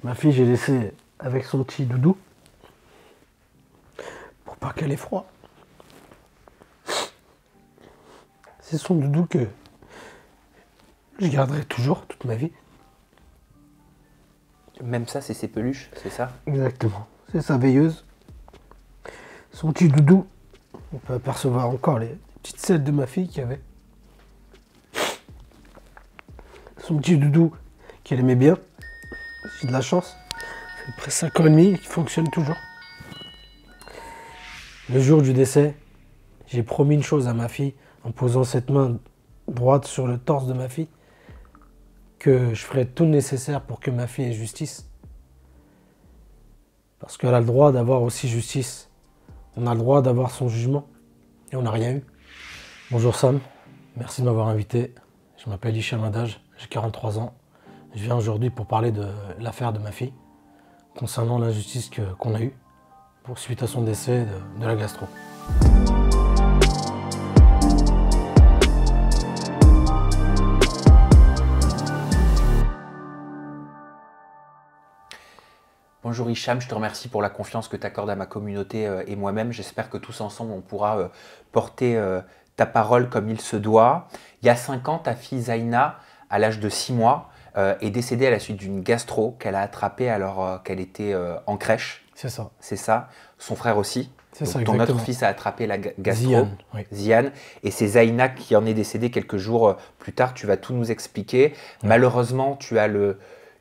Ma fille, j'ai laissé avec son petit doudou pour pas qu'elle ait froid. C'est son doudou que je garderai toujours toute ma vie. Même ça, c'est ses peluches, c'est ça? Exactement. C'est sa veilleuse. Son petit doudou. On peut apercevoir encore les petites selles de ma fille qu'il y avait. Son petit doudou qu'elle aimait bien. J'ai de la chance. Ça fait presque 5 ans et demi, il fonctionne toujours. Le jour du décès, j'ai promis une chose à ma fille en posant cette main droite sur le torse de ma fille, que je ferai tout le nécessaire pour que ma fille ait justice. Parce qu'elle a le droit d'avoir aussi justice. On a le droit d'avoir son jugement. Et on n'a rien eu. Bonjour Sam, merci de m'avoir invité. Je m'appelle Hicham Hadaj, j'ai 43 ans. Je viens aujourd'hui pour parler de l'affaire de ma fille, concernant l'injustice qu'on a eue suite à son décès de la gastro. Bonjour Hicham, je te remercie pour la confiance que tu accordes à ma communauté et moi-même. J'espère que tous ensemble, on pourra porter ta parole comme il se doit. Il y a 5 ans, ta fille Zaina, à l'âge de 6 mois, est décédée à la suite d'une gastro qu'elle a attrapée alors qu'elle était en crèche. C'est ça. C'est ça. Son frère aussi. C'est ça, ton exactement. autre fils a attrapé la gastro. Ziane, oui. Ziane. Et c'est Zaina qui en est décédée quelques jours plus tard. Tu vas tout nous expliquer. Ouais. Malheureusement, tu as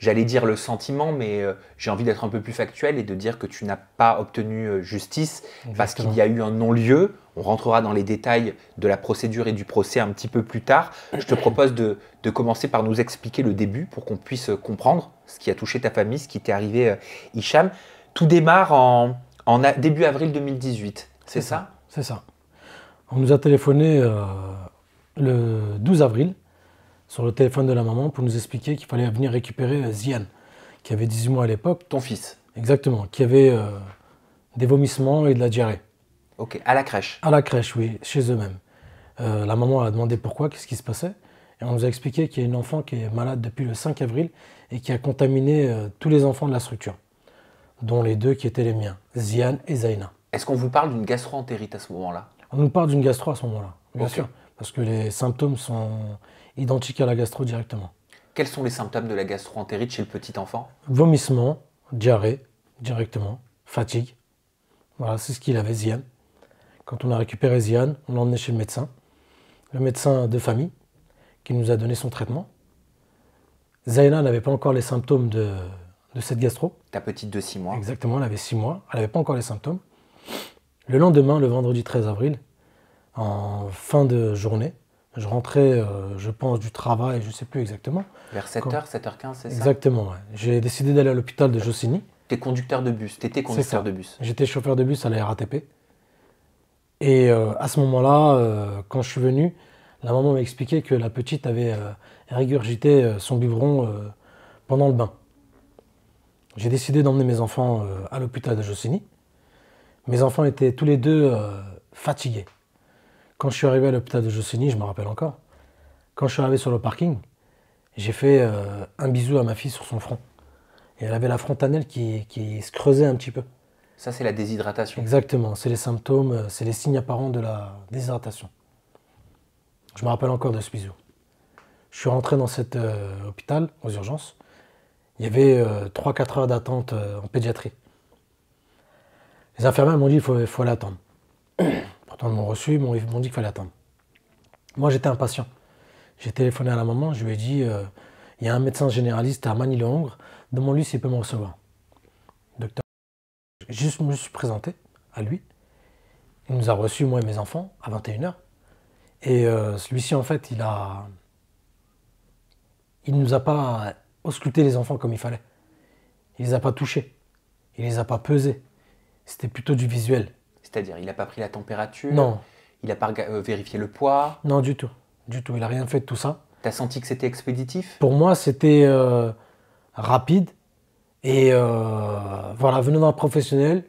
j'allais dire le sentiment, mais j'ai envie d'être un peu plus factuel et de dire que tu n'as pas obtenu justice parce qu'il y a eu un non-lieu. On rentrera dans les détails de la procédure et du procès un petit peu plus tard. Je te propose de commencer par nous expliquer le début pour qu'on puisse comprendre ce qui a touché ta famille, ce qui t'est arrivé, Hicham. Tout démarre en début avril 2018, c'est ça? C'est ça. On nous a téléphoné le 12 avril sur le téléphone de la maman pour nous expliquer qu'il fallait venir récupérer Ziane, qui avait 18 mois à l'époque. Ton fils? Exactement, qui avait des vomissements et de la diarrhée. Ok, à la crèche? À la crèche, oui, chez eux-mêmes. La maman a demandé pourquoi, qu'est-ce qui se passait. Et on nous a expliqué qu'il y a une enfant qui est malade depuis le 5 avril et qui a contaminé tous les enfants de la structure, dont les 2 qui étaient les miens, Ziane et Zaina. Est-ce qu'on vous parle d'une gastro-entérite à ce moment-là? On nous parle d'une gastro à ce moment-là, bien Ok. sûr, parce que les symptômes sont identiques à la gastro directement. Quels sont les symptômes de la gastro-entérite chez le petit enfant? Vomissement, diarrhée directement, fatigue. Voilà, c'est ce qu'il avait, Ziane. Quand on a récupéré Ziane, on l'a emmené chez le médecin de famille, qui nous a donné son traitement. Zaina n'avait pas encore les symptômes de cette gastro. Ta petite de 6 mois. Exactement, elle avait 6 mois, elle n'avait pas encore les symptômes. Le lendemain, le vendredi 13 avril, en fin de journée, je rentrais, je pense, du travail, je ne sais plus exactement. Vers 7h, 7h15, c'est ça? Exactement, ouais. J'ai décidé d'aller à l'hôpital de Jossigny. T'es conducteur de bus, t'étais conducteur de bus. J'étais chauffeur de bus à la RATP. Et à ce moment-là, quand je suis venu, la maman m'a expliqué que la petite avait régurgité son biberon pendant le bain. J'ai décidé d'emmener mes enfants à l'hôpital de Jossigny. Mes enfants étaient tous les deux fatigués. Quand je suis arrivé à l'hôpital de Jossigny, je me rappelle encore, quand je suis arrivé sur le parking, j'ai fait un bisou à ma fille sur son front. Et elle avait la frontanelle qui se creusait un petit peu. Ça, c'est la déshydratation. Exactement, c'est les symptômes, c'est les signes apparents de la déshydratation. Je me rappelle encore de ce bisou. Je suis rentré dans cet hôpital, aux urgences. Il y avait 3-4 heures d'attente en pédiatrie. Les infirmières m'ont dit qu'il faut aller attendre. Pourtant, ils m'ont reçu, ils m'ont dit qu'il fallait attendre. Moi, j'étais impatient. J'ai téléphoné à la maman, je lui ai dit il y a un médecin généraliste à Manille-le-Hongre, demande-lui s'il peut me recevoir. Docteur, je me suis présenté à lui. Il nous a reçus, moi et mes enfants, à 21h. Et celui-ci, en fait, il ne nous a pas ausculté les enfants comme il fallait. Il ne les a pas touchés. Il ne les a pas pesés. C'était plutôt du visuel. C'est-à-dire, il n'a pas pris la température? Non. Il n'a pas vérifié le poids? Non, du tout. Du tout. Il n'a rien fait de tout ça. T'as senti que c'était expéditif? Pour moi, c'était rapide. Et voilà, venant d'un professionnel,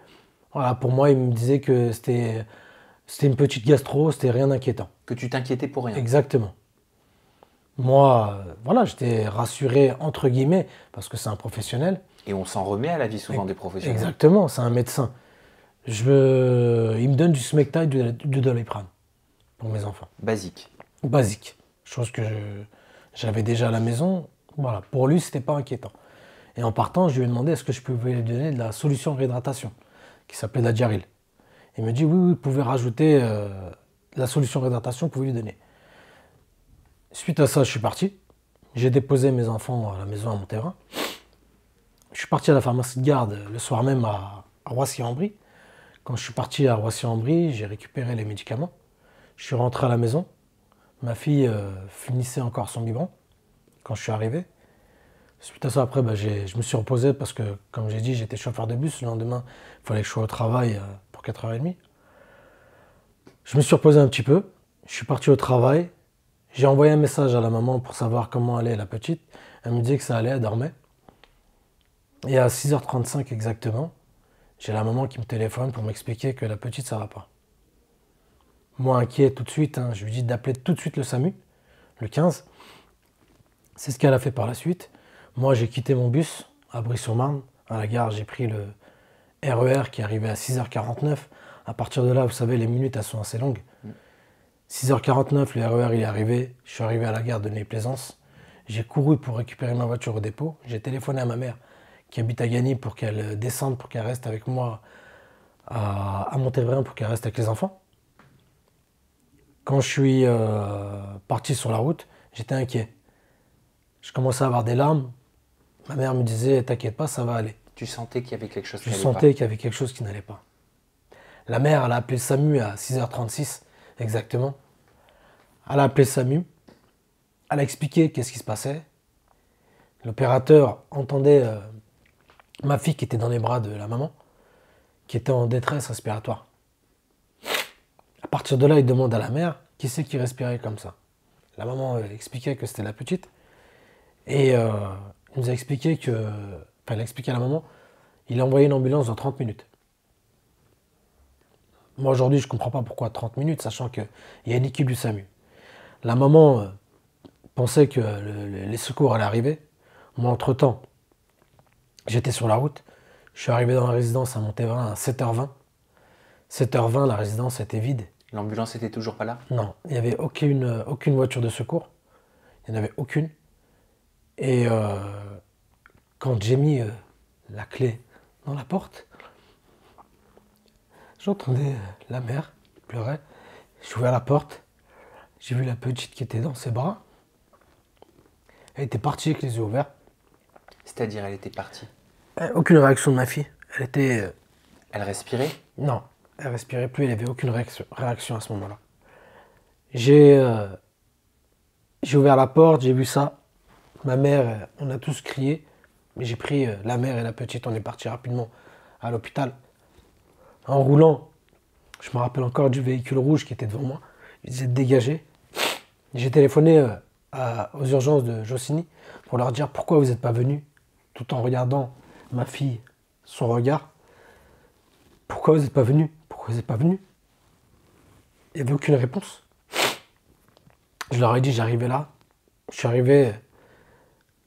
voilà, pour moi, il me disait que c'était une petite gastro, c'était rien d'inquiétant. Que tu t'inquiétais pour rien? Exactement. Moi, voilà, j'étais rassuré entre guillemets parce que c'est un professionnel. Et on s'en remet à la vie souvent des professionnels. Exactement, c'est un médecin. Il me donne du Smecta et du Doliprane pour mes enfants. Basique. Basique. Chose que j'avais déjà à la maison. Voilà, pour lui, c'était pas inquiétant. Et en partant, je lui ai demandé est-ce que je pouvais lui donner de la solution de réhydratation qui s'appelait la Diaril. Il me dit oui, vous pouvez rajouter la solution de réhydratation, vous pouvez lui donner. Suite à ça, je suis parti. J'ai déposé mes enfants à la maison à Montévin. Je suis parti à la pharmacie de garde le soir même à Roissy-en-Brie. Quand je suis parti à Roissy-en-Brie, j'ai récupéré les médicaments. Je suis rentré à la maison. Ma fille finissait encore son biberon quand je suis arrivé. Suite à ça, après, je me suis reposé parce que, comme j'ai dit, j'étais chauffeur de bus. Le lendemain, il fallait que je sois au travail pour 4h30. Je me suis reposé un petit peu. Je suis parti au travail. J'ai envoyé un message à la maman pour savoir comment allait la petite. Elle me disait que ça allait, elle dormait. Et à 6h35 exactement, j'ai la maman qui me téléphone pour m'expliquer que la petite, ça va pas. Moi, inquiet tout de suite, hein, je lui dis d'appeler tout de suite le SAMU, le 15. C'est ce qu'elle a fait par la suite. Moi, j'ai quitté mon bus à Brie-sur-Marne. À la gare, j'ai pris le RER qui arrivait à 6h49. À partir de là, vous savez, les minutes, elles sont assez longues. 6h49, le RER il est arrivé. Je suis arrivé à la gare de Neuilly-Plaisance. J'ai couru pour récupérer ma voiture au dépôt. J'ai téléphoné à ma mère qui habite à Gagny pour qu'elle descende, pour qu'elle reste avec moi à Montévin, pour qu'elle reste avec les enfants. Quand je suis parti sur la route, j'étais inquiet. Je commençais à avoir des larmes. Ma mère me disait, t'inquiète pas, ça va aller. Tu sentais qu'il y avait quelque chose qui Je n'allait pas. sentais qu'il y avait quelque chose qui n'allait pas. La mère, elle a appelé SAMU à 6h36, exactement. Elle a appelé SAMU. Elle a expliqué qu'est-ce qui se passait. L'opérateur entendait ma fille qui était dans les bras de la maman, qui était en détresse respiratoire. À partir de là, il demande à la mère qui c'est qui respirait comme ça. La maman expliquait que c'était la petite. Et il nous a expliqué que. Enfin, il a expliqué à la maman, il a envoyé une ambulance dans 30 minutes. Moi, aujourd'hui, je ne comprends pas pourquoi 30 minutes, sachant qu'il y a une équipe du SAMU. La maman pensait que les secours allaient arriver. Moi, entre-temps, j'étais sur la route. Je suis arrivé dans la résidence à Montévin à 7h20. 7h20, la résidence était vide. L'ambulance était toujours pas là? Non, il n'y avait aucune voiture de secours. Il n'y en avait aucune. Et quand j'ai mis la clé dans la porte, j'entendais la mère pleurer. J'ai ouvert la porte. J'ai vu la petite qui était dans ses bras. Elle était partie avec les yeux ouverts. C'est-à-dire, elle était partie? Aucune réaction de ma fille. Elle était... Elle respirait? Non, elle respirait plus. Elle n'avait aucune réaction à ce moment-là. J'ai ouvert la porte, j'ai vu ça. Ma mère, on a tous crié. Mais j'ai pris la mère et la petite. On est parti rapidement à l'hôpital. En roulant, je me rappelle encore du véhicule rouge qui était devant moi. Ils étaient dégagés. J'ai téléphoné aux urgences de Jossigny pour leur dire pourquoi vous n'êtes pas venus, tout en regardant ma fille, son regard. Pourquoi vous n'êtes pas venus? Pourquoi vous n'êtes pas venus? Il n'y avait aucune réponse. Je leur ai dit, j'arrivais là. Je suis arrivé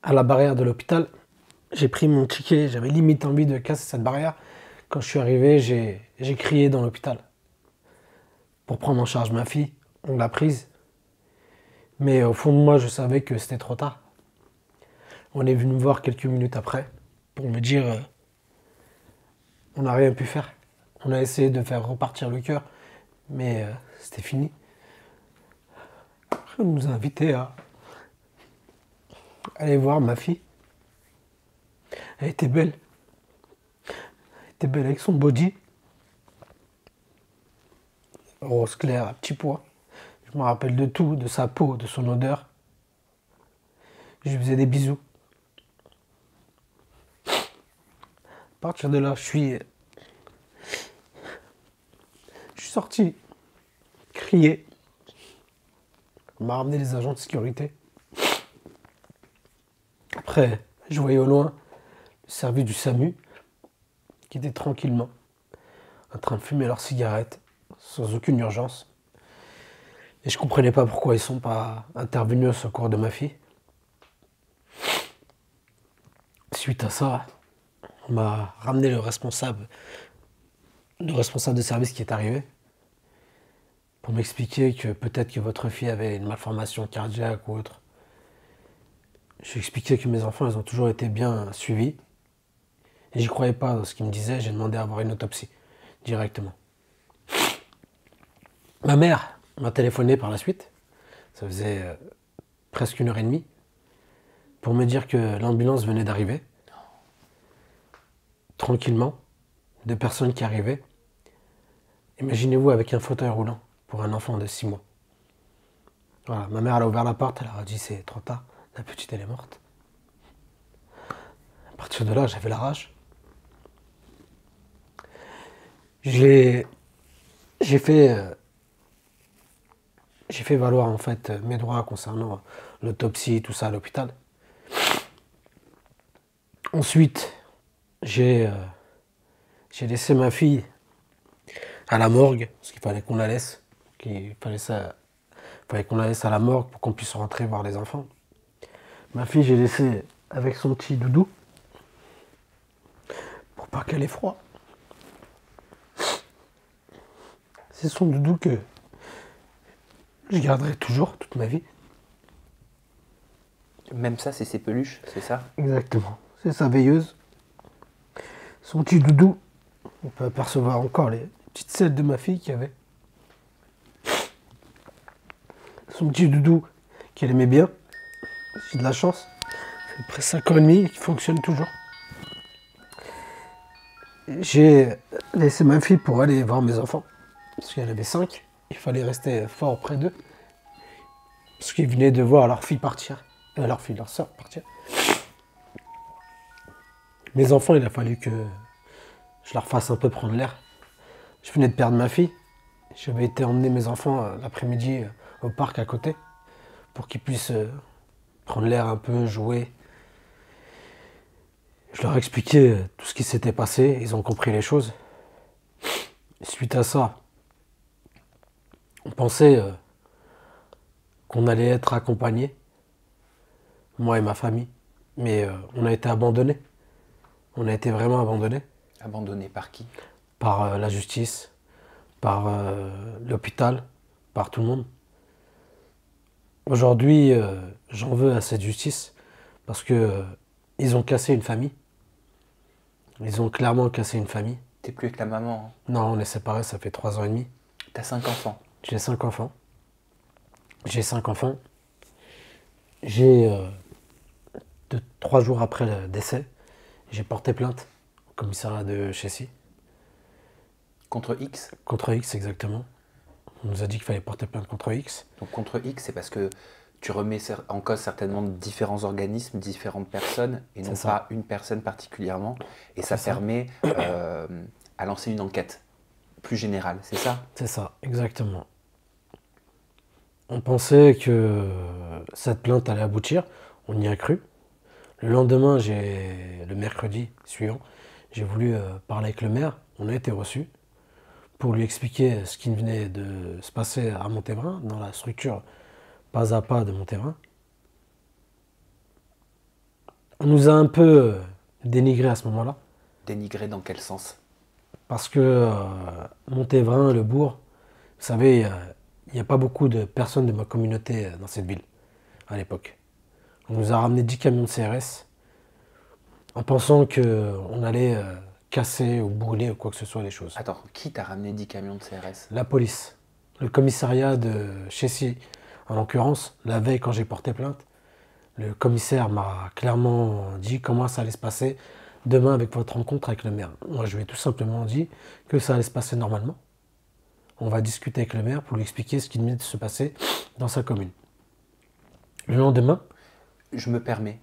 à la barrière de l'hôpital. J'ai pris mon ticket, j'avais limite envie de casser cette barrière. Quand je suis arrivé, j'ai crié dans l'hôpital pour prendre en charge ma fille. On l'a prise. Mais au fond de moi, je savais que c'était trop tard. On est venu me voir quelques minutes après pour me dire on n'a rien pu faire. On a essayé de faire repartir le cœur, mais c'était fini. On nous a invités à aller voir ma fille. Elle était belle. Elle était belle avec son body. Rose claire, à petit pois. Je me rappelle de tout, de sa peau, de son odeur. Je lui faisais des bisous. À partir de là, je suis sorti, crier. On m'a ramené les agents de sécurité. Après, je voyais au loin le service du SAMU qui était tranquillement en train de fumer leurs cigarettes sans aucune urgence. Et je comprenais pas pourquoi ils sont pas intervenus au secours de ma fille. Suite à ça, on m'a ramené le responsable de service qui est arrivé pour m'expliquer que peut-être que votre fille avait une malformation cardiaque ou autre. Je lui ai expliqué que mes enfants, ils ont toujours été bien suivis. Et j'y croyais pas dans ce qu'il me disait, j'ai demandé à avoir une autopsie directement. Ma mère m'a téléphoné par la suite, ça faisait presque 1 heure et demie, pour me dire que l'ambulance venait d'arriver, tranquillement, 2 personnes qui arrivaient. Imaginez-vous avec un fauteuil roulant pour un enfant de 6 mois. Voilà, ma mère elle a ouvert la porte, elle a dit c'est trop tard, la petite elle est morte. À partir de là, j'avais la rage. J'ai fait valoir en fait mes droits concernant l'autopsie, tout ça à l'hôpital. Ensuite, j'ai laissé ma fille à la morgue, parce qu'il fallait qu'on la laisse. Fallait qu'on la laisse à la morgue pour qu'on puisse rentrer voir les enfants. Ma fille, j'ai laissé avec son petit doudou, pour pas qu'elle ait froid. C'est son doudou que je garderai toujours toute ma vie. Même ça, c'est ses peluches, c'est ça? Exactement. C'est sa veilleuse. Son petit doudou. On peut apercevoir encore les petites selles de ma fille qui avait. Son petit doudou qu'elle aimait bien. J'ai de la chance. C'est presque 5 ans et demi qui fonctionne toujours. J'ai laissé ma fille pour aller voir mes enfants. Parce qu'elle avait 5. Il fallait rester fort près d'eux. Parce qu'ils venaient de voir leur fille partir. Leur soeur partir. Mes enfants, il a fallu que je leur fasse un peu prendre l'air. Je venais de perdre ma fille. J'avais été emmener mes enfants l'après-midi au parc à côté pour qu'ils puissent prendre l'air un peu, jouer. Je leur ai expliqué tout ce qui s'était passé. Ils ont compris les choses. Suite à ça, on pensait qu'on allait être accompagnés, moi et ma famille. Mais on a été abandonnés. On a été vraiment abandonnés. Abandonné par qui? Par la justice, par l'hôpital, par tout le monde. Aujourd'hui, j'en veux à cette justice parce que ils ont cassé une famille. Ils ont clairement cassé une famille. T'es plus avec la maman, hein? Non, on est séparés, ça fait 3 ans et demi. T'as 5 enfants. J'ai 5 enfants. J'ai 5 enfants. J'ai 3 jours après le décès, j'ai porté plainte au commissariat de Chessy. Contre X? Contre X, exactement. On nous a dit qu'il fallait porter plainte contre X. Donc contre X, c'est parce que tu remets en cause certainement différents organismes, différentes personnes, et non pas une personne particulièrement. Et ça permet à lancer une enquête plus générale, c'est ça? C'est ça, exactement. On pensait que cette plainte allait aboutir, on y a cru. Le lendemain, le mercredi suivant, j'ai voulu parler avec le maire, on a été reçu pour lui expliquer ce qui venait de se passer à Montévrain, dans la structure pas à pas de Montévrain. On nous a un peu dénigré à ce moment-là. Dénigré dans quel sens? Parce que Montévrain, le bourg, vous savez, il n'y a pas beaucoup de personnes de ma communauté dans cette ville, à l'époque. On nous a ramené 10 camions de CRS en pensant qu'on allait casser ou brûler ou quoi que ce soit les choses. Attends, qui t'a ramené 10 camions de CRS? La police. Le commissariat de Chessy, en l'occurrence, la veille quand j'ai porté plainte, le commissaire m'a clairement dit comment ça allait se passer demain avec votre rencontre avec le maire. Moi, je lui ai tout simplement dit que ça allait se passer normalement. On va discuter avec le maire pour lui expliquer ce qui venait de se passer dans sa commune. Le lendemain... Je me permets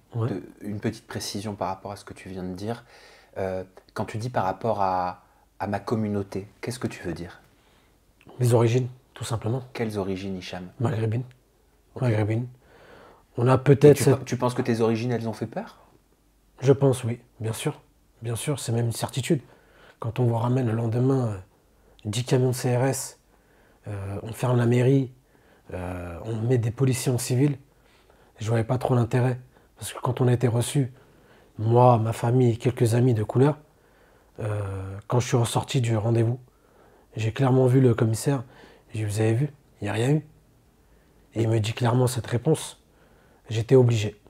une petite précision par rapport à ce que tu viens de dire. Quand tu dis par rapport à ma communauté, qu'est-ce que tu veux dire? Les origines, tout simplement. Quelles origines, Hicham? Maghrébine. Okay. Maghrébine. On a peut-être... Tu penses que tes origines, elles ont fait peur? Je pense, oui, bien sûr. Bien sûr, c'est même une certitude. Quand on vous ramène le lendemain 10 camions de CRS, on ferme la mairie, On met des policiers en civil. Je ne voyais pas trop l'intérêt. Parce que quand on a été reçus, moi, ma famille et quelques amis de couleur, quand je suis ressorti du rendez-vous, j'ai clairement vu le commissaire. J'ai dit, vous avez vu, il n'y a rien eu. Et il me dit clairement cette réponse. J'étais obligé.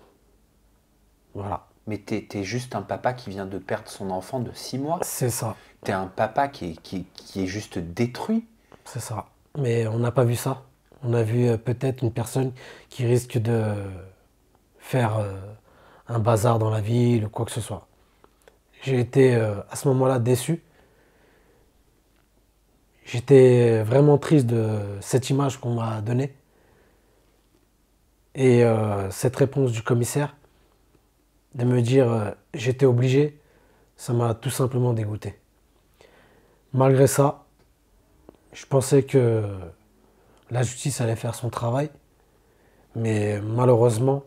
Voilà. Mais t'es juste un papa qui vient de perdre son enfant de 6 mois. C'est ça. T'es un papa qui est juste détruit. C'est ça. Mais on n'a pas vu ça. On a vu peut-être une personne qui risque de faire un bazar dans la ville ou quoi que ce soit. J'ai été à ce moment-là déçu. J'étais vraiment triste de cette image qu'on m'a donnée. Et cette réponse du commissaire, de me dire j'étais obligé, ça m'a tout simplement dégoûté. Malgré ça, je pensais que la justice allait faire son travail, mais malheureusement,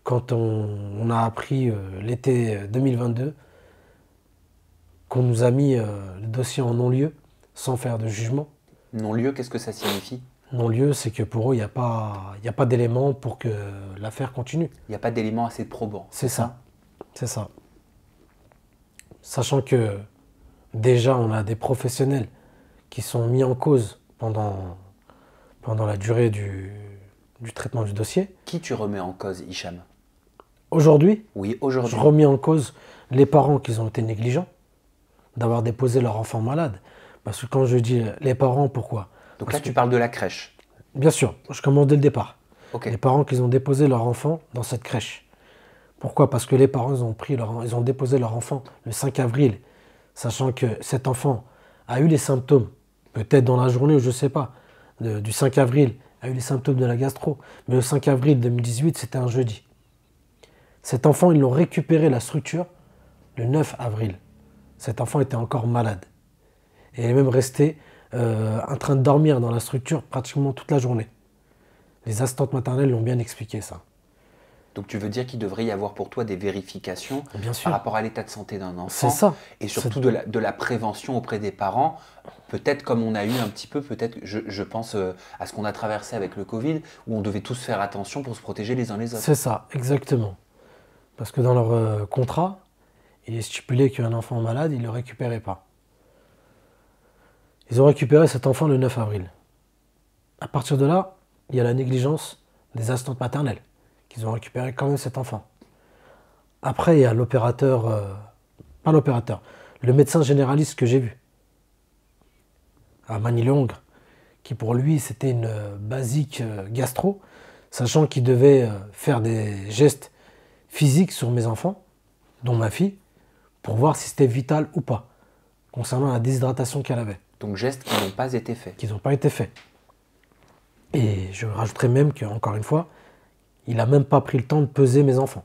quand on a appris l'été 2022 qu'on nous a mis le dossier en non-lieu, sans faire de jugement. Non-lieu, qu'est-ce que ça signifie? Non-lieu, c'est que pour eux, il n'y a pas d'éléments pour que l'affaire continue. Il n'y a pas d'éléments assez probants. C'est ça. C'est ça. Sachant que déjà, on a des professionnels qui sont mis en cause pendant la durée du traitement du dossier. Qui tu remets en cause, Hicham? Aujourd'hui, Oui, aujourd'hui. je remets en cause les parents qui ont été négligents d'avoir déposé leur enfant malade. Parce que quand je dis les parents, pourquoi? Donc Parce là, tu parles de la crèche. Bien sûr, je commence dès le départ. Ok. Les parents qui ont déposé leur enfant dans cette crèche. Pourquoi? Parce que les parents ils ont déposé leur enfant le 5 avril, sachant que cet enfant a eu les symptômes, peut-être dans la journée, je ne sais pas, du 5 avril, a eu les symptômes de la gastro. Mais le 5 avril 2018, c'était un jeudi. Cet enfant, ils l'ont récupéré la structure le 9 avril. Cet enfant était encore malade. Et il est même resté en train de dormir dans la structure pratiquement toute la journée. Les assistantes maternelles l'ont bien expliqué, ça. Donc tu veux dire qu'il devrait y avoir pour toi des vérifications Bien sûr. par rapport à l'état de santé d'un enfant. C'est ça. Et surtout de la prévention auprès des parents. Peut-être comme on a eu un petit peu, peut-être, je pense à ce qu'on a traversé avec le Covid, où on devait tous faire attention pour se protéger les uns les autres. C'est ça, exactement. Parce que dans leur contrat, il est stipulé qu'un enfant malade, ils ne le récupéraient pas. Ils ont récupéré cet enfant le 9 avril. À partir de là, il y a la négligence des assistantes maternelles, qui ont récupéré quand même cet enfant. Après, il y a l'opérateur, pas l'opérateur, le médecin généraliste que j'ai vu, à Manille-Hongre, qui pour lui, c'était une basique gastro, sachant qu'il devait faire des gestes physiques sur mes enfants, dont ma fille, pour voir si c'était vital ou pas, concernant la déshydratation qu'elle avait. Donc gestes qui n'ont pas été faits. Qui n'ont pas été faits. Et je rajouterais même qu'encore une fois, il n'a même pas pris le temps de peser mes enfants.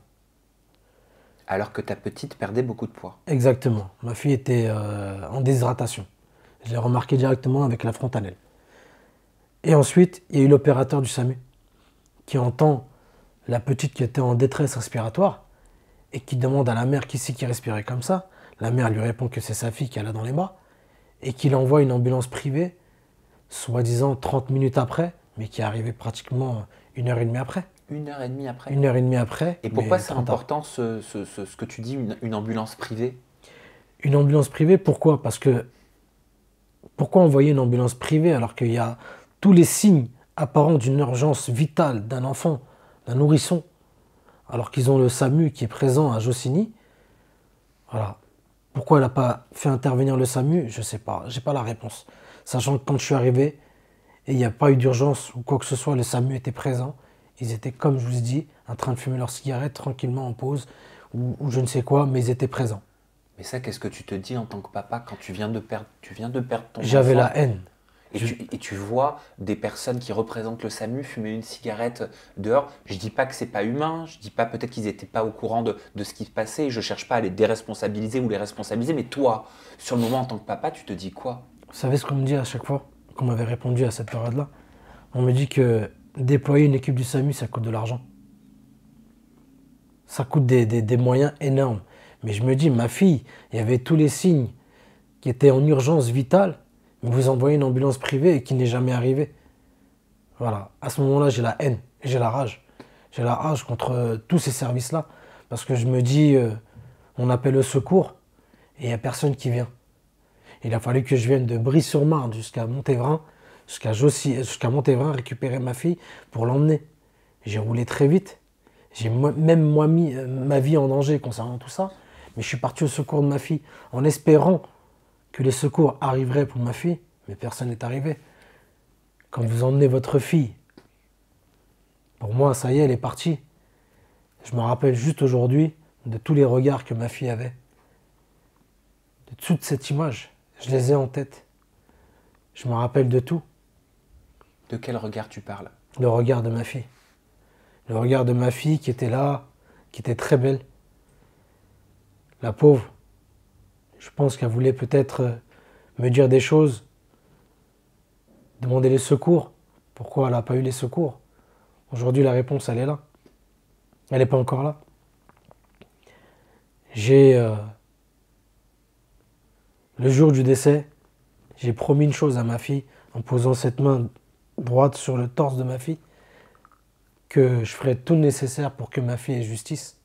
Alors que ta petite perdait beaucoup de poids. Exactement. Ma fille était en déshydratation. Je l'ai remarqué directement avec la frontanelle. Et ensuite, il y a eu l'opérateur du SAMU qui entend la petite qui était en détresse respiratoire et qui demande à la mère qui c'est qui respirait comme ça. La mère lui répond que c'est sa fille qu'elle a dans les bras et qu'il envoie une ambulance privée, soi-disant 30 minutes après, mais qui est arrivée pratiquement 1h30 après. 1h30 après. 1h30 après. Et pourquoi c'est important ce que tu dis, une ambulance privée? Une ambulance privée, pourquoi? Parce que pourquoi envoyer une ambulance privée alors qu'il y a tous les signes apparents d'une urgence vitale d'un enfant, d'un nourrisson, alors qu'ils ont le SAMU qui est présent à Jossigny? Voilà. Pourquoi elle n'a pas fait intervenir le SAMU? Je ne sais pas, j'ai pas la réponse. Sachant que quand je suis arrivé, et il n'y a pas eu d'urgence ou quoi que ce soit, le SAMU était présent. Ils étaient, comme je vous ai dit, en train de fumer leur cigarette tranquillement en pause, ou je ne sais quoi, mais ils étaient présents. Mais ça, qu'est-ce que tu te dis en tant que papa quand tu viens de perdre ton J'avais enfant, la haine. et tu vois des personnes qui représentent le SAMU fumer une cigarette dehors. Je dis pas que c'est pas humain, je dis pas peut-être qu'ils n'étaient pas au courant de ce qui se passait, je cherche pas à les déresponsabiliser ou les responsabiliser, mais toi, sur le moment en tant que papa, tu te dis quoi? Vous savez ce qu'on me dit à chaque fois qu'on m'avait répondu à cette période-là? On me dit que déployer une équipe du SAMU, ça coûte de l'argent. Ça coûte des moyens énormes. Mais je me dis, ma fille, il y avait tous les signes qui étaient en urgence vitale, mais vous envoyez une ambulance privée et qui n'est jamais arrivée. Voilà. À ce moment-là, j'ai la haine, j'ai la rage. J'ai la rage contre tous ces services-là. Parce que je me dis, on appelle le secours et il n'y a personne qui vient. Il a fallu que je vienne de Brie-sur-Marne jusqu'à Montévrain, jusqu'à Montévrain, récupérer ma fille pour l'emmener. J'ai roulé très vite. J'ai même moi mis ma vie en danger concernant tout ça. Mais je suis parti au secours de ma fille en espérant que les secours arriveraient pour ma fille. Mais personne n'est arrivé. Quand vous emmenez votre fille, pour moi, ça y est, elle est partie. Je me rappelle juste aujourd'hui de tous les regards que ma fille avait. De toute cette image. Je les ai en tête. Je me rappelle de tout. De quel regard tu parles? Le regard de ma fille. Le regard de ma fille qui était là, qui était très belle. La pauvre. Je pense qu'elle voulait peut-être me dire des choses, demander les secours. Pourquoi elle n'a pas eu les secours? Aujourd'hui, la réponse, elle est là. Elle n'est pas encore là. Le jour du décès, j'ai promis une chose à ma fille en posant cette main droite sur le torse de ma fille, que je ferai tout le nécessaire pour que ma fille ait justice.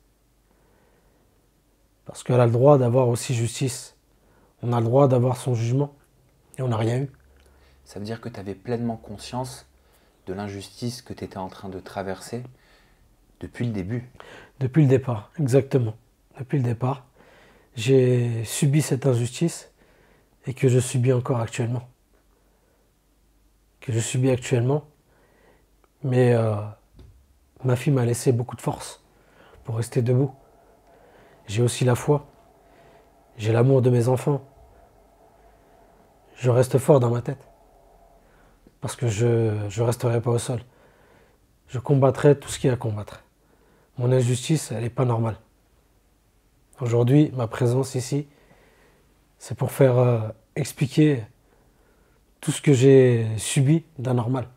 Parce qu'elle a le droit d'avoir aussi justice. On a le droit d'avoir son jugement. Et on n'a rien eu. Ça veut dire que tu avais pleinement conscience de l'injustice que tu étais en train de traverser depuis le début. Depuis le départ, exactement. Depuis le départ, j'ai subi cette injustice et que je subis encore actuellement. Que je subis actuellement. Mais ma fille m'a laissé beaucoup de force pour rester debout. J'ai aussi la foi. J'ai l'amour de mes enfants. Je reste fort dans ma tête. Parce que je ne resterai pas au sol. Je combattrai tout ce qu'il y a à combattre. Mon injustice, elle n'est pas normale. Aujourd'hui, ma présence ici, c'est pour faire expliquer tout ce que j'ai subi d'anormal.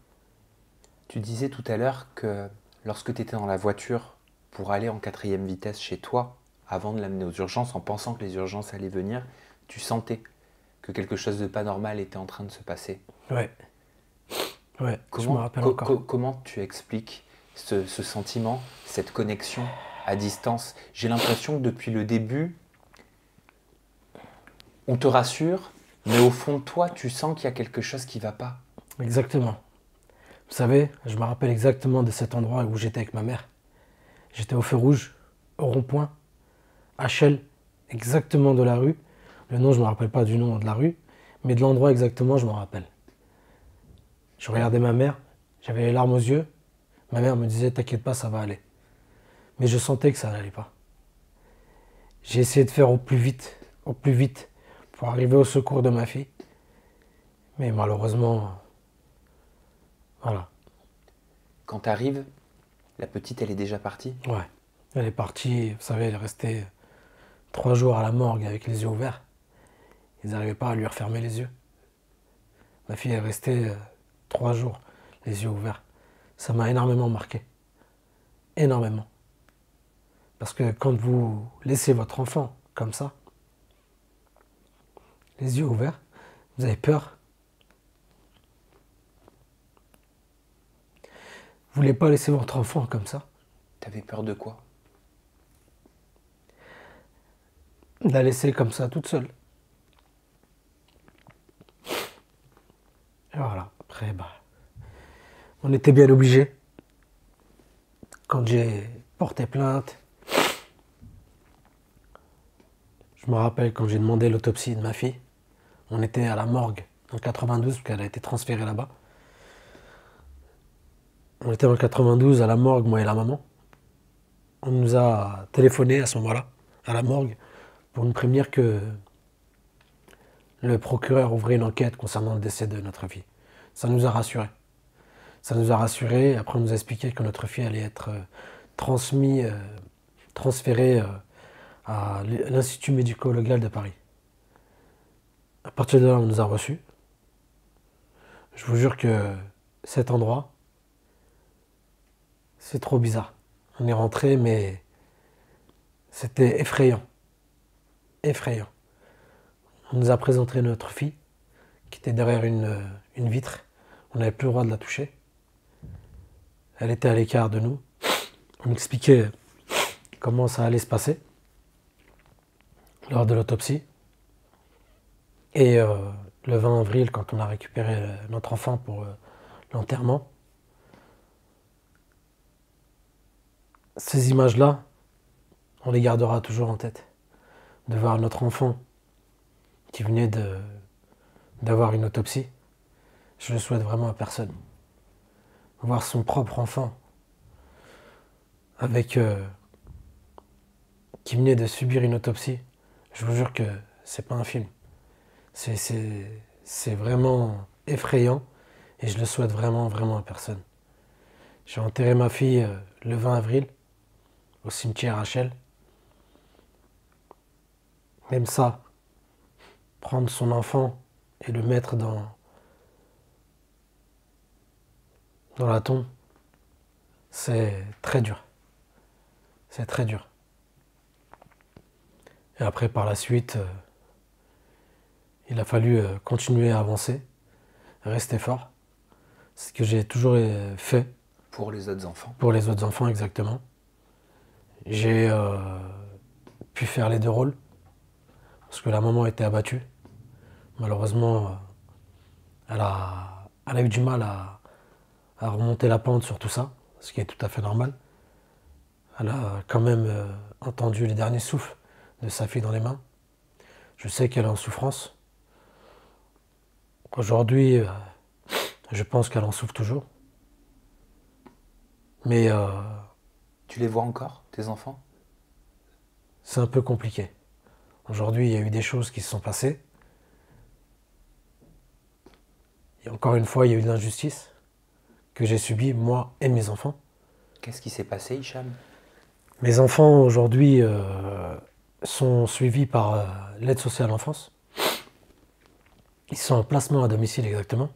Tu disais tout à l'heure que lorsque tu étais dans la voiture pour aller en 4e vitesse chez toi, avant de l'amener aux urgences, en pensant que les urgences allaient venir, tu sentais que quelque chose de pas normal était en train de se passer. Ouais, je me rappelle encore. Comment tu expliques ce sentiment, cette connexion à distance? J'ai l'impression que depuis le début, on te rassure, mais au fond de toi, tu sens qu'il y a quelque chose qui ne va pas. Exactement. Vous savez, je me rappelle exactement de cet endroit où j'étais avec ma mère. J'étais au feu rouge, au rond-point, à Chelles, exactement de la rue. Le nom, je ne me rappelle pas du nom de la rue, mais de l'endroit exactement, je me rappelle. Je regardais ma mère, j'avais les larmes aux yeux. Ma mère me disait, t'inquiète pas, ça va aller. Mais je sentais que ça n'allait pas. J'ai essayé de faire au plus vite, pour arriver au secours de ma fille. Mais malheureusement, voilà. Quand tu arrives, la petite, elle est déjà partie? Ouais, elle est partie, vous savez, elle est restée 3 jours à la morgue avec les yeux ouverts. Ils n'arrivaient pas à lui refermer les yeux. Ma fille est restée 3 jours, les yeux ouverts. Ça m'a énormément marqué. Énormément. Parce que quand vous laissez votre enfant comme ça, les yeux ouverts, vous avez peur. Vous voulez pas laisser votre enfant comme ça. T'avais peur de quoi? De la laisser comme ça, toute seule. Et voilà, après, on était bien obligés. Quand j'ai porté plainte, je me rappelle quand j'ai demandé l'autopsie de ma fille, on était à la morgue en 92, parce qu'elle a été transférée là-bas. On était en 92 à la morgue, moi et la maman. On nous a téléphoné à ce moment-là, à la morgue, pour nous prévenir que le procureur ouvrait une enquête concernant le décès de notre fille. Ça nous a rassurés. Ça nous a rassurés. Après, on nous a expliqué que notre fille allait être transférée à l'Institut médico-légal de Paris. À partir de là, on nous a reçus. Je vous jure que cet endroit, c'est trop bizarre. On est rentré, mais c'était effrayant. Effrayant. On nous a présenté notre fille, qui était derrière une vitre. On n'avait plus le droit de la toucher. Elle était à l'écart de nous. On m'expliquait comment ça allait se passer lors de l'autopsie. Et le 20 avril, quand on a récupéré notre enfant pour l'enterrement, ces images-là, on les gardera toujours en tête. De voir notre enfant qui venait d'avoir une autopsie, je le souhaite vraiment à personne. Voir son propre enfant avec qui venait de subir une autopsie, je vous jure que c'est pas un film. C'est vraiment effrayant et je le souhaite vraiment, vraiment à personne. J'ai enterré ma fille le 20 avril au cimetière Rachel. Même ça, prendre son enfant et le mettre dans la tombe, c'est très dur. C'est très dur. Et après, par la suite, il a fallu continuer à avancer, rester fort. C'est ce que j'ai toujours fait. Pour les autres enfants. Pour les autres enfants, exactement. J'ai pu faire les deux rôles, parce que la maman était abattue. Malheureusement, elle a eu du mal à remonter la pente sur tout ça, ce qui est tout à fait normal. Elle a quand même entendu les derniers souffles de sa fille dans les mains. Je sais qu'elle est en souffrance. Aujourd'hui, je pense qu'elle en souffre toujours. Mais tu les vois encore, tes enfants? C'est un peu compliqué. Aujourd'hui, il y a eu des choses qui se sont passées. Et encore une fois, il y a eu de l'injustice que j'ai subie, moi et mes enfants. Qu'est-ce qui s'est passé, Hicham? Mes enfants, aujourd'hui, sont suivis par l'aide sociale à l'enfance. Ils sont en placement à domicile, exactement.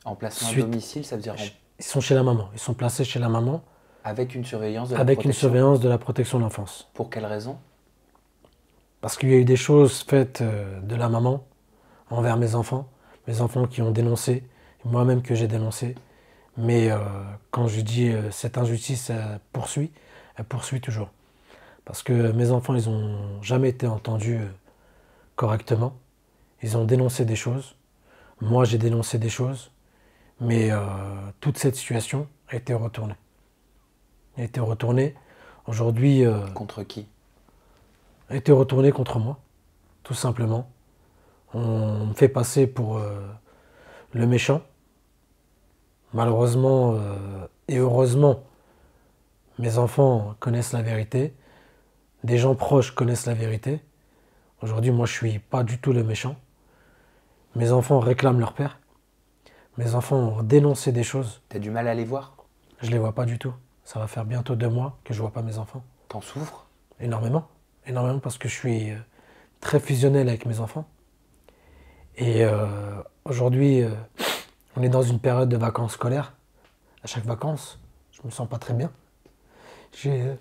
En placement à domicile, ça veut dire... Ils sont chez la maman. Ils sont placés chez la maman. Avec une surveillance de la Avec protection. une surveillance de la protection de l'enfance. Pour quelle raison? Parce qu'il y a eu des choses faites de la maman envers mes enfants qui ont dénoncé, moi-même que j'ai dénoncé. Mais quand je dis cette injustice elle poursuit toujours. Parce que mes enfants, ils n'ont jamais été entendus correctement. Ils ont dénoncé des choses. Moi, j'ai dénoncé des choses. Mais toute cette situation a été retournée. A été retournée. Aujourd'hui... contre qui? A été retournée contre moi, tout simplement. On me fait passer pour le méchant. Malheureusement et heureusement, mes enfants connaissent la vérité. Des gens proches connaissent la vérité. Aujourd'hui, moi, je suis pas du tout le méchant. Mes enfants réclament leur père. Mes enfants ont dénoncé des choses. T'as du mal à les voir? Je les vois pas du tout. Ça va faire bientôt 2 mois que je vois pas mes enfants. T'en souffres? Énormément. Énormément parce que je suis très fusionnel avec mes enfants. Et aujourd'hui, on est dans une période de vacances scolaires. À chaque vacances, je me sens pas très bien. J'ai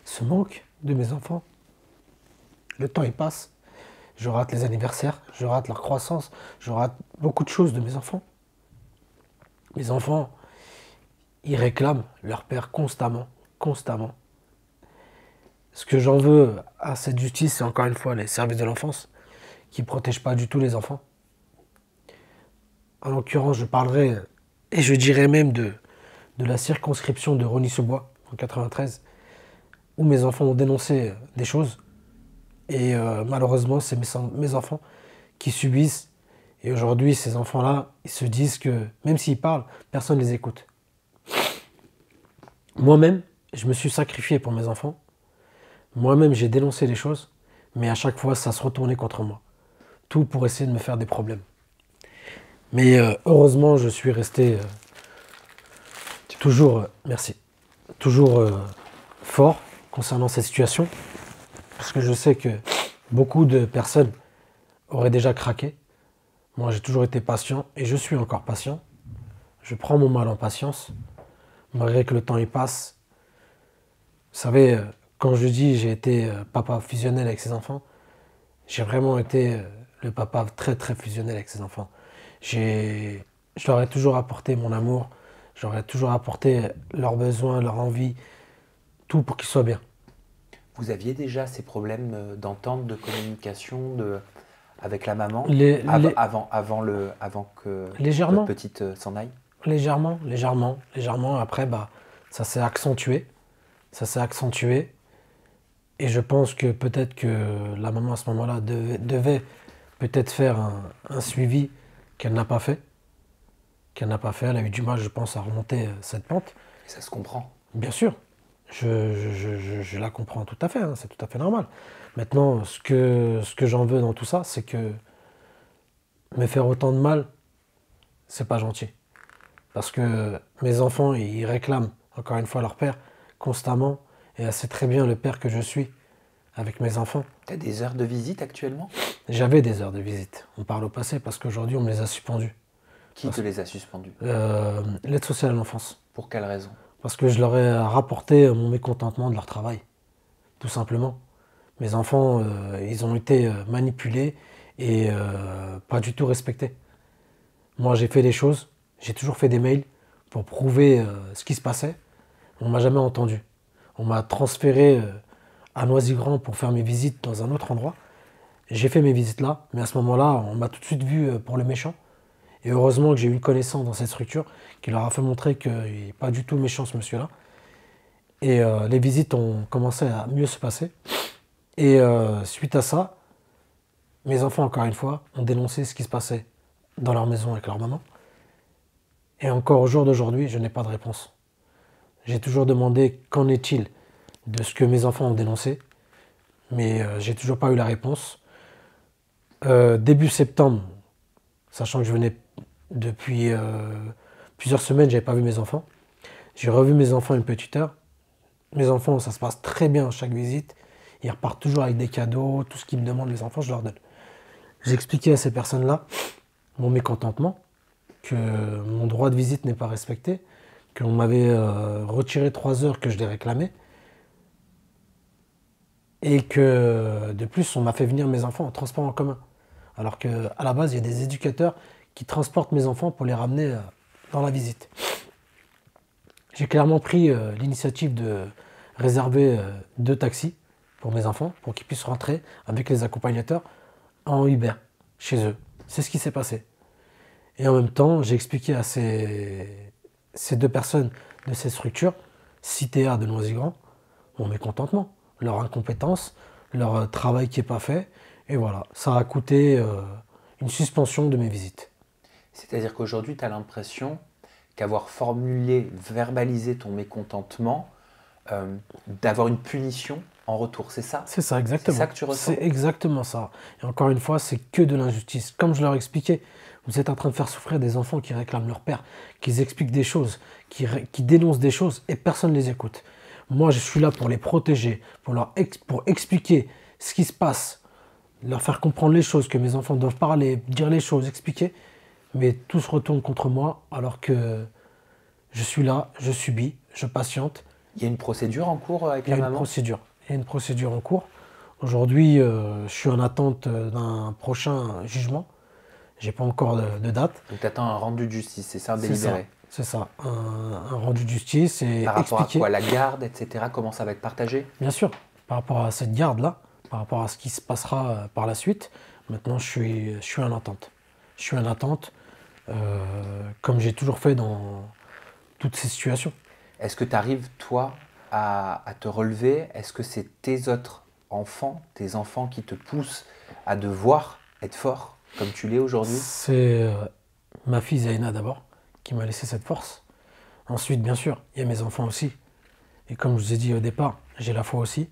ce manque de mes enfants. Le temps, il passe. Je rate les anniversaires, je rate leur croissance, je rate beaucoup de choses de mes enfants. Mes enfants, ils réclament leur père constamment, constamment. Ce que j'en veux à cette justice, c'est encore une fois les services de l'enfance qui ne protègent pas du tout les enfants. En l'occurrence, je parlerai et je dirais même de la circonscription de Rosny-sous-Bois en 93, où mes enfants ont dénoncé des choses. Et malheureusement, c'est mes enfants qui subissent. Et aujourd'hui, ces enfants-là, ils se disent que même s'ils parlent, personne ne les écoute. Moi-même, je me suis sacrifié pour mes enfants. Moi-même, j'ai dénoncé les choses. Mais à chaque fois, ça se retournait contre moi. Tout pour essayer de me faire des problèmes. Mais heureusement, je suis resté toujours, merci, toujours fort concernant cette situation. Parce que je sais que beaucoup de personnes auraient déjà craqué. Moi, j'ai toujours été patient et je suis encore patient. Je prends mon mal en patience, malgré que le temps y passe. Vous savez, quand je dis j'ai été papa fusionnel avec ses enfants, j'ai vraiment été le papa très très fusionnel avec ses enfants. J'ai Je leur ai toujours apporté mon amour, je leur ai toujours apporté leurs besoins, leurs envies, tout pour qu'ils soient bien. Vous aviez déjà ces problèmes d'entente, de communication avec la maman Les, les- avant que votre légèrement, petite s'en aille? légèrement. Après, bah, ça s'est accentué. Ça s'est accentué. Et je pense que peut-être que la maman à ce moment-là devait peut-être faire un suivi qu'elle n'a pas fait. Qu'elle n'a pas fait. Elle a eu du mal, je pense, à remonter cette pente. Et ça se comprend. Bien sûr, je la comprends tout à fait, hein, c'est tout à fait normal. Maintenant, ce que j'en veux dans tout ça, c'est que me faire autant de mal, c'est pas gentil. Parce que mes enfants, ils réclament encore une fois leur père constamment. Et elle sait très bien le père que je suis avec mes enfants. Tu as des heures de visite actuellement? J'avais des heures de visite. On parle au passé parce qu'aujourd'hui, on me les a suspendues. Qui te les a suspendues? L'aide sociale à l'enfance. Pour quelle raison? Parce que je leur ai rapporté mon mécontentement de leur travail, tout simplement. Mes enfants, ils ont été manipulés et pas du tout respectés. Moi, j'ai fait des choses, j'ai toujours fait des mails pour prouver ce qui se passait. On m'a jamais entendu. On m'a transféré à Noisy-Grand pour faire mes visites dans un autre endroit. J'ai fait mes visites là, mais à ce moment-là, on m'a tout de suite vu pour le méchant. Et heureusement que j'ai eu une connaissance dans cette structure qui leur a fait montrer qu'il n'est pas du tout méchant ce monsieur-là. Et les visites ont commencé à mieux se passer. Et suite à ça, mes enfants, encore une fois, ont dénoncé ce qui se passait dans leur maison avec leur maman. Et encore au jour d'aujourd'hui, je n'ai pas de réponse. J'ai toujours demandé qu'en est-il de ce que mes enfants ont dénoncé, mais j'ai toujours pas eu la réponse. Début septembre, sachant que je venais depuis plusieurs semaines, j'avais pas vu mes enfants. J'ai revu mes enfants une petite heure. Mes enfants, ça se passe très bien à chaque visite. Ils repartent toujours avec des cadeaux, tout ce qu'ils me demandent, les enfants, je leur donne. J'ai expliqué à ces personnes-là mon mécontentement, que mon droit de visite n'est pas respecté, qu'on m'avait retiré 3 heures que je les réclamais, et que de plus, on m'a fait venir mes enfants en transport en commun. Alors qu'à la base, il y a des éducateurs qui transportent mes enfants pour les ramener dans la visite. J'ai clairement pris l'initiative de réserver 2 taxis pour mes enfants, pour qu'ils puissent rentrer avec les accompagnateurs en Uber, chez eux. C'est ce qui s'est passé. Et en même temps, j'ai expliqué à ces 2 personnes de cette structure, Cité A de Noisy-Grand, mon mécontentement, leur incompétence, leur travail qui n'est pas fait. Et voilà, ça a coûté une suspension de mes visites. C'est-à-dire qu'aujourd'hui, tu as l'impression qu'avoir formulé, verbalisé ton mécontentement, d'avoir une punition en retour, c'est ça? C'est ça, exactement. C'est ça que tu ressens? C'est exactement ça. Et encore une fois, c'est que de l'injustice. Comme je leur expliquais, vous êtes en train de faire souffrir des enfants qui réclament leur père, qui expliquent des choses, qui dénoncent des choses, et personne ne les écoute. Moi, je suis là pour les protéger, pour expliquer ce qui se passe, leur faire comprendre les choses, que mes enfants doivent parler, dire les choses, expliquer. Mais tout se retourne contre moi, alors que je suis là, je subis, je patiente. Il y a une procédure en cours avec Il y a la une maman? procédure. Il y a une procédure en cours. Aujourd'hui, je suis en attente d'un prochain jugement. J'ai pas encore de date. Donc tu attends un rendu de justice, c'est ça, un C'est ça. délibéré? C'est ça. Un rendu de justice et Par rapport expliquer. à quoi? La garde, etc. Comment ça va être partagé? Bien sûr, par rapport à cette garde-là, par rapport à ce qui se passera par la suite, maintenant je suis en attente. Je suis en attente, comme j'ai toujours fait dans toutes ces situations. Est-ce que tu arrives, toi, à te relever? Est-ce que c'est tes autres enfants, tes enfants qui te poussent à devoir être fort comme tu l'es aujourd'hui? C'est ma fille Zaina d'abord qui m'a laissé cette force. Ensuite, bien sûr, il y a mes enfants aussi. Et comme je vous ai dit au départ, j'ai la foi aussi.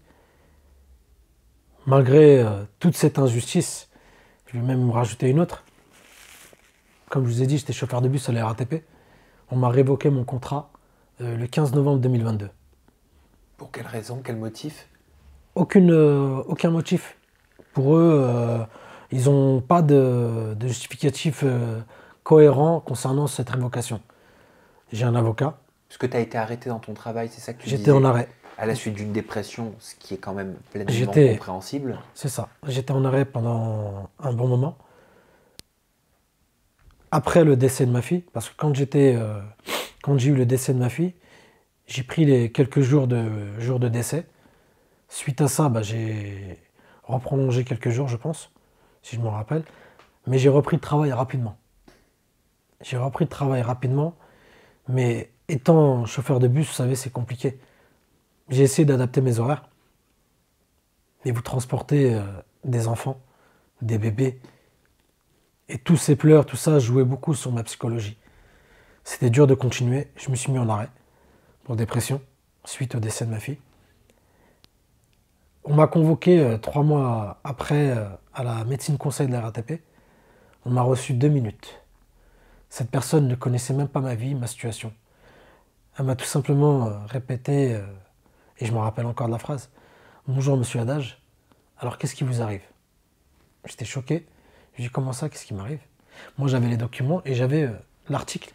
Malgré toute cette injustice, je vais même rajouter une autre. Comme je vous ai dit, j'étais chauffeur de bus à la RATP. On m'a révoqué mon contrat le 15 novembre 2022. Pour quelle raison? Quel motif? Aucun motif. Pour eux, ils n'ont pas de justificatif cohérent concernant cette révocation. J'ai un avocat. Parce que tu as été arrêté dans ton travail, c'est ça que tu J'étais disais? en arrêt. À la suite d'une dépression, ce qui est quand même pleinement J'étais- compréhensible. C'est ça. J'étais en arrêt pendant un bon moment. après le décès de ma fille, parce que quand j'ai eu le décès de ma fille, j'ai pris les quelques jours de décès. Suite à ça, j'ai reprolongé quelques jours, je pense, si je me rappelle. Mais j'ai repris le travail rapidement. J'ai repris le travail rapidement, mais étant chauffeur de bus, vous savez, c'est compliqué. J'ai essayé d'adapter mes horaires. Et vous transportez des enfants, des bébés. Et tous ces pleurs, tout ça jouait beaucoup sur ma psychologie. C'était dur de continuer. Je me suis mis en arrêt pour dépression suite au décès de ma fille. On m'a convoqué 3 mois après à la médecine conseil de la RATP. On m'a reçu 2 minutes. Cette personne ne connaissait même pas ma vie, ma situation. Elle m'a tout simplement répété, et je me rappelle encore de la phrase, bonjour monsieur Hadaj, alors qu'est-ce qui vous arrive? J'étais choqué. Je lui ai dit comment ça, qu'est-ce qui m'arrive? Moi j'avais les documents et j'avais l'article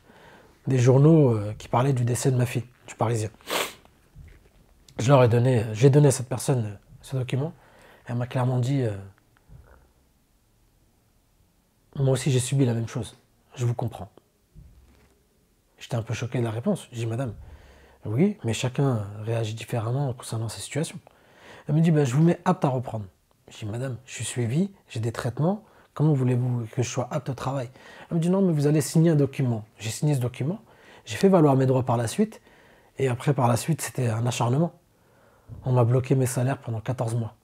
des journaux qui parlaient du décès de ma fille, du Parisien. J'ai donné à cette personne ce document. Elle m'a clairement dit moi aussi j'ai subi la même chose, je vous comprends. J'étais un peu choqué de la réponse. J'ai dit madame, oui, mais chacun réagit différemment concernant ces situations. Elle me dit je vous mets apte à reprendre. J'ai dit madame, je suis suivi, j'ai des traitements, comment voulez-vous que je sois apte au travail? Elle me dit non, mais vous allez signer un document. J'ai signé ce document, j'ai fait valoir mes droits par la suite, et après par la suite c'était un acharnement. On m'a bloqué mes salaires pendant 14 mois.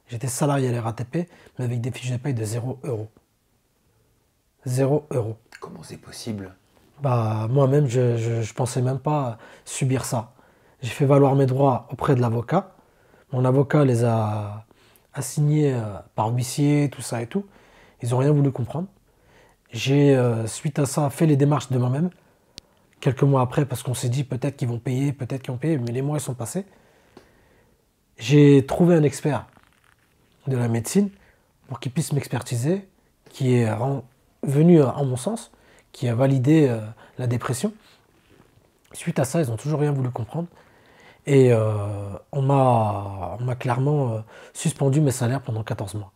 J'étais salarié à la RATP, mais avec des fiches de paye de 0 euros. 0 euros. Comment c'est possible? Moi-même, je pensais même pas subir ça. J'ai fait valoir mes droits auprès de l'avocat. Mon avocat les a assignés par huissier, tout ça et tout. Ils n'ont rien voulu comprendre. J'ai, suite à ça, fait les démarches de moi-même. Quelques mois après, parce qu'on s'est dit peut-être qu'ils vont payer, peut-être qu'ils vont payer, mais les mois ils sont passés. J'ai trouvé un expert de la médecine pour qu'il puisse m'expertiser, qui est venu en mon sens, qui a validé la dépression. Suite à ça, ils n'ont toujours rien voulu comprendre. Et on m'a clairement suspendu mes salaires pendant 14 mois.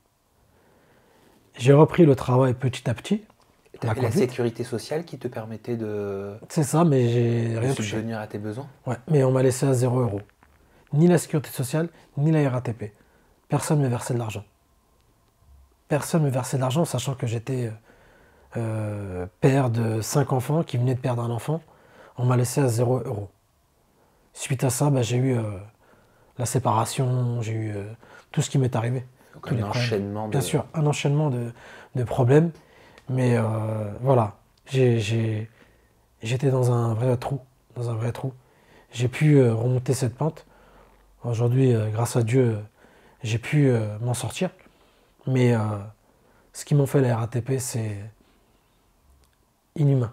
J'ai repris le travail petit à petit. Tu avais la sécurité sociale qui te permettait de... C'est ça, mais j'ai rien touché. subvenir à tes besoins? Ouais, mais on m'a laissé à 0 euros. Ni la sécurité sociale, ni la RATP. Personne ne me versait de l'argent. Personne ne me versait de l'argent, sachant que j'étais père de 5 enfants qui venaient de perdre un enfant. On m'a laissé à 0 euros. Suite à ça, j'ai eu la séparation, j'ai eu tout ce qui m'est arrivé. Donc un enchaînement de... Bien sûr, un enchaînement de problèmes. Mais voilà, j'étais dans un vrai trou. J'ai pu remonter cette pente. Aujourd'hui, grâce à Dieu, j'ai pu m'en sortir. Mais ce qu'ils m'ont fait la RATP, c'est inhumain.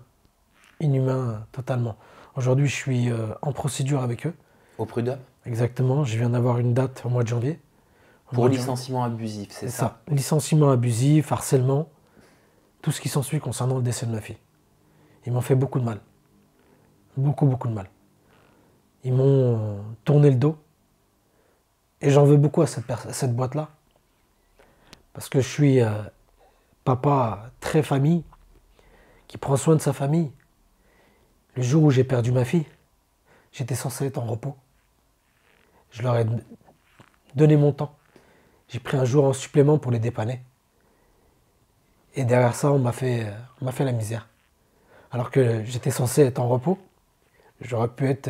Inhumain totalement. Aujourd'hui, je suis en procédure avec eux. Au prud'homme? Exactement, je viens d'avoir une date au mois de janvier. Pour licenciement abusif, c'est ça? Licenciement abusif, harcèlement, tout ce qui s'ensuit concernant le décès de ma fille. Ils m'ont fait beaucoup de mal. Beaucoup, beaucoup de mal. Ils m'ont tourné le dos. Et j'en veux beaucoup à cette boîte-là. Parce que je suis papa très famille, qui prend soin de sa famille. Le jour où j'ai perdu ma fille, j'étais censé être en repos. Je leur ai donné mon temps. J'ai pris un jour en supplément pour les dépanner. Et derrière ça, on m'a fait la misère. Alors que j'étais censé être en repos, j'aurais pu être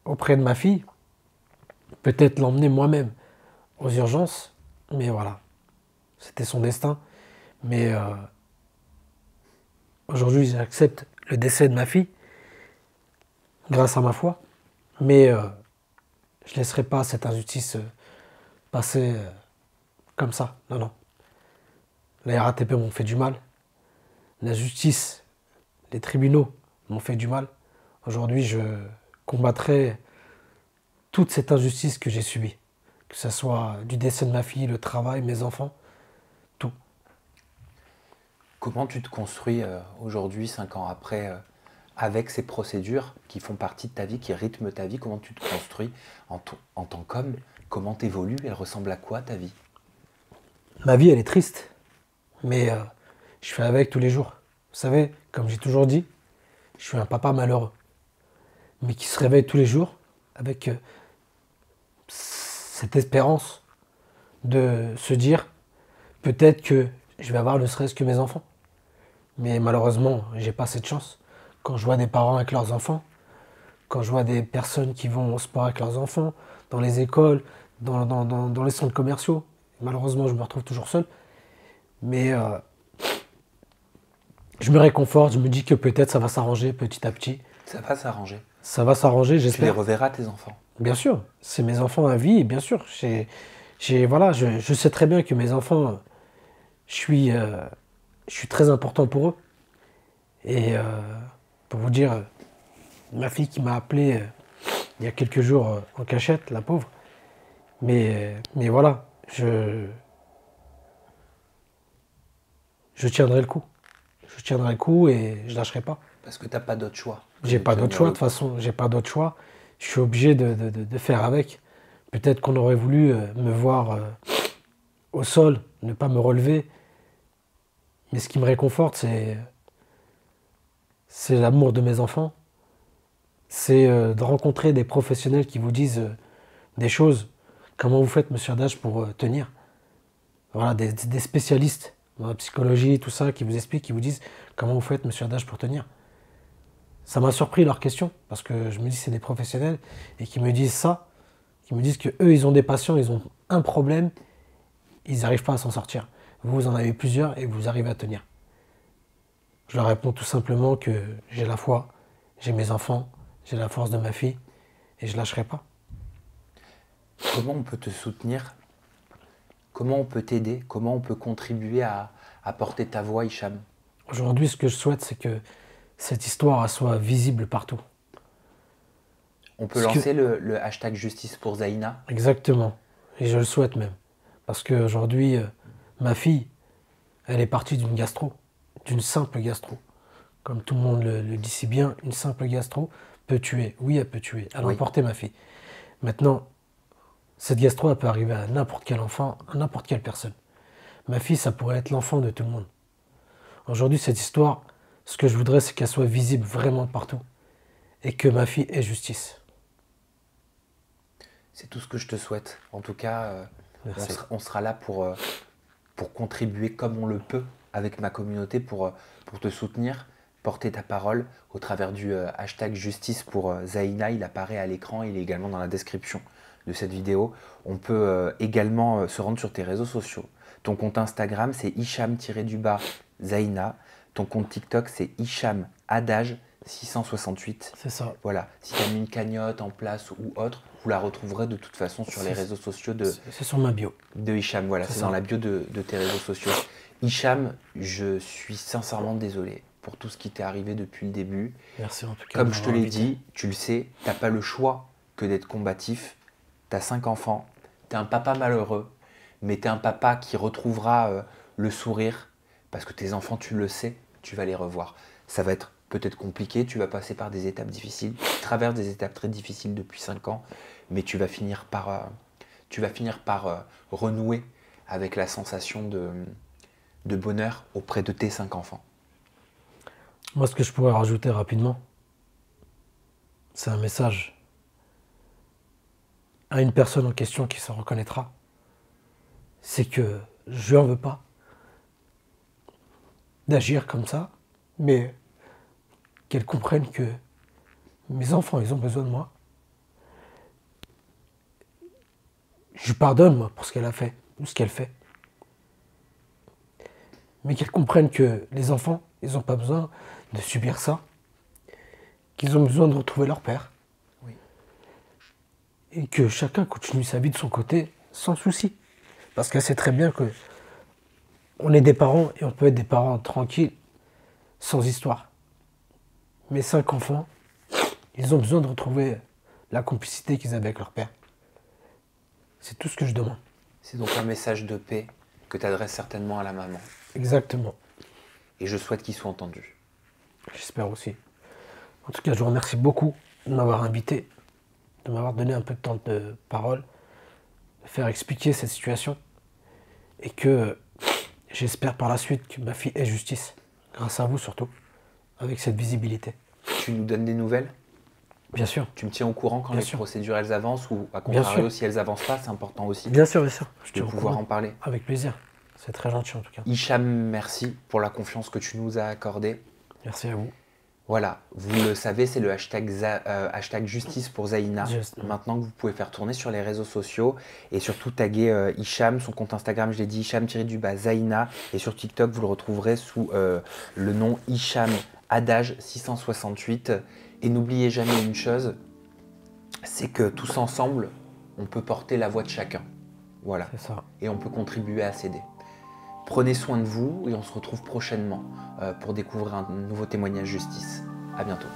auprès de ma fille, peut-être l'emmener moi-même aux urgences, mais voilà, c'était son destin. Mais aujourd'hui, j'accepte le décès de ma fille, grâce à ma foi, mais je ne laisserai pas cette injustice passer comme ça. Non, non. La RATP m'ont fait du mal. La justice, les tribunaux m'ont fait du mal. Aujourd'hui, je combattrai toute cette injustice que j'ai subie. Que ce soit du décès de ma fille, le travail, mes enfants, tout. Comment tu te construis aujourd'hui, 5 ans après, avec ces procédures qui font partie de ta vie, qui rythment ta vie? Comment tu te construis en tant qu'homme? Comment t'évolues? Elle ressemble à quoi, ta vie? Ma vie, elle est triste. Mais je fais avec tous les jours. Vous savez, comme j'ai toujours dit, je suis un papa malheureux, mais qui se réveille tous les jours avec cette espérance de se dire peut-être que je vais avoir ne serait-ce que mes enfants. Mais malheureusement, j'ai pas cette chance. Quand je vois des parents avec leurs enfants, quand je vois des personnes qui vont au sport avec leurs enfants, dans les écoles, dans les centres commerciaux, malheureusement, je me retrouve toujours seul. Mais je me réconforte, je me dis que peut-être ça va s'arranger petit à petit. Ça va s'arranger. Ça va s'arranger, Tu les j'espère. reverras, tes enfants. Bien sûr, c'est mes enfants à vie, et bien sûr. Voilà, je sais très bien que mes enfants, je suis très important pour eux. Et pour vous dire, ma fille qui m'a appelé il y a quelques jours en cachette, la pauvre. Mais voilà, je tiendrai le coup. Je tiendrai le coup et je lâcherai pas. Parce que t'as pas d'autre choix. J'ai pas d'autre choix, de toute façon, j'ai pas d'autre choix. Je suis obligé de faire avec. Peut-être qu'on aurait voulu me voir au sol, ne pas me relever. Mais ce qui me réconforte, c'est l'amour de mes enfants. C'est de rencontrer des professionnels qui vous disent des choses. Comment vous faites, monsieur Hadaj, pour tenir? Voilà, des spécialistes dans la psychologie, tout ça, qui vous expliquent, qui vous disent comment vous faites, monsieur Hadaj, pour tenir. Ça m'a surpris leurs questions, parce que je me dis c'est des professionnels, et qui me disent ça, qui me disent qu'eux, ils ont des patients, ils ont un problème, ils n'arrivent pas à s'en sortir. Vous en avez plusieurs et vous arrivez à tenir. Je leur réponds tout simplement que j'ai la foi, j'ai mes enfants, j'ai la force de ma fille, et je ne lâcherai pas. Comment on peut te soutenir? Comment on peut t'aider? Comment on peut contribuer à porter ta voix, Hicham? Aujourd'hui, ce que je souhaite, c'est que cette histoire soit visible partout. On peut lancer le hashtag justice pour Zaïna? Exactement. Et je le souhaite même. Parce qu'aujourd'hui, ma fille, elle est partie d'une gastro, d'une simple gastro. Comme tout le monde le dit si bien, une simple gastro peut tuer. Oui, elle peut tuer. Elle a emporté ma fille. Maintenant, cette gastro, elle peut arriver à n'importe quel enfant, à n'importe quelle personne. Ma fille, ça pourrait être l'enfant de tout le monde. Aujourd'hui, cette histoire, ce que je voudrais, c'est qu'elle soit visible vraiment partout. Et que ma fille ait justice. C'est tout ce que je te souhaite. En tout cas, Merci. on sera là pour contribuer comme on le peut avec ma communauté pour te soutenir, porter ta parole au travers du hashtag justice pour Zaïna. Il apparaît à l'écran, il est également dans la description de cette vidéo. On peut également se rendre sur tes réseaux sociaux. Ton compte Instagram, c'est Hicham-Zaïna. Ton compte TikTok, c'est Hicham Hadaj 668. C'est ça. Voilà, si tu as mis une cagnotte en place ou autre, vous la retrouverez de toute façon sur les réseaux sociaux C'est sur ma bio. de Hicham. Voilà, c'est dans la bio de tes réseaux sociaux. Hicham, je suis sincèrement désolé pour tout ce qui t'est arrivé depuis le début. Merci en tout cas. Comme je te l'ai dit, tu le sais, tu n'as pas le choix que d'être combatif. Tu as 5 enfants, tu es un papa malheureux, mais tu es un papa qui retrouvera le sourire parce que tes enfants, tu le sais, tu vas les revoir. Ça va être peut-être compliqué, tu vas passer par des étapes difficiles, tu traverses des étapes très difficiles depuis 5 ans, mais tu vas finir par renouer avec la sensation de bonheur auprès de tes 5 enfants. Moi, ce que je pourrais rajouter rapidement, c'est un message à une personne en question qui se reconnaîtra. C'est que je n'en veux pas d'agir comme ça, mais qu'elle comprenne que mes enfants, ils ont besoin de moi. Je lui pardonne, moi, pour ce qu'elle a fait, ou ce qu'elle fait. Mais qu'elle comprenne que les enfants, ils n'ont pas besoin de subir ça, qu'ils ont besoin de retrouver leur père. Oui. Et que chacun continue sa vie de son côté, sans souci. Parce qu'elle sait très bien que on est des parents et on peut être des parents tranquilles, sans histoire. Mes 5 enfants, ils ont besoin de retrouver la complicité qu'ils avaient avec leur père. C'est tout ce que je demande. C'est donc un message de paix que tu adresses certainement à la maman. Exactement. Et je souhaite qu'il soit entendu. J'espère aussi. En tout cas, je vous remercie beaucoup de m'avoir invité, de m'avoir donné un peu de temps de parole, de faire expliquer cette situation et que j'espère par la suite que ma fille ait justice. grâce à vous surtout, avec cette visibilité. Tu nous donnes des nouvelles? Bien sûr. Tu me tiens au courant quand Bien les sûr. procédures elles avancent ou à Bien contrario sûr. si elles avancent pas, c'est important aussi Bien sûr, bien sûr. Je de te pouvoir en parler. Avec plaisir. C'est très gentil en tout cas. Hicham, merci pour la confiance que tu nous as accordée. Merci à vous. Voilà, vous le savez, c'est le hashtag justice pour Zaïna. Juste. Maintenant que vous pouvez faire tourner sur les réseaux sociaux et surtout taguer Hicham, son compte Instagram, je l'ai dit, Hicham-Zaïna. Et sur TikTok, vous le retrouverez sous le nom Hicham Adage 668. Et n'oubliez jamais une chose, c'est que tous ensemble, on peut porter la voix de chacun. Voilà. C'est ça. Et on peut contribuer à s'aider. Prenez soin de vous et on se retrouve prochainement pour découvrir un nouveau témoignage justice. À bientôt.